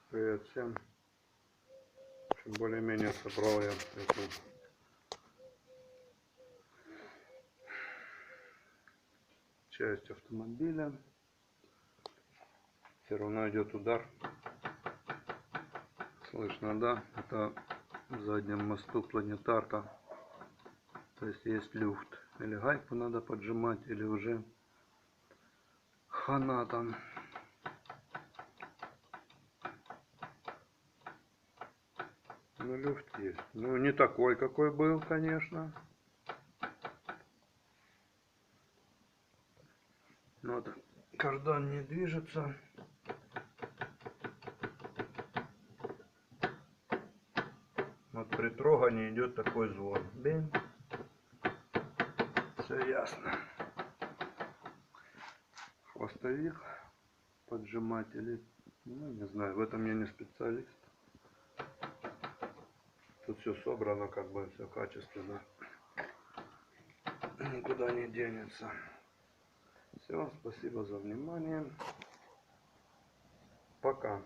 Привет всем. Более-менее собрал я эту часть автомобиля. Все равно идет удар. Слышно, да? Это в заднем мосту планетарка. То есть люфт. Или гайку надо поджимать, или уже хана там. Ну, люфт есть. Ну, не такой, какой был, конечно. Но вот кардан не движется. Вот при трогании идет такой звон. Бин. Все ясно. Хвостовик поджимать или, ну, не знаю, в этом я не специалист. Тут все собрано, как бы все качественно, никуда не денется. Все, спасибо за внимание. Пока.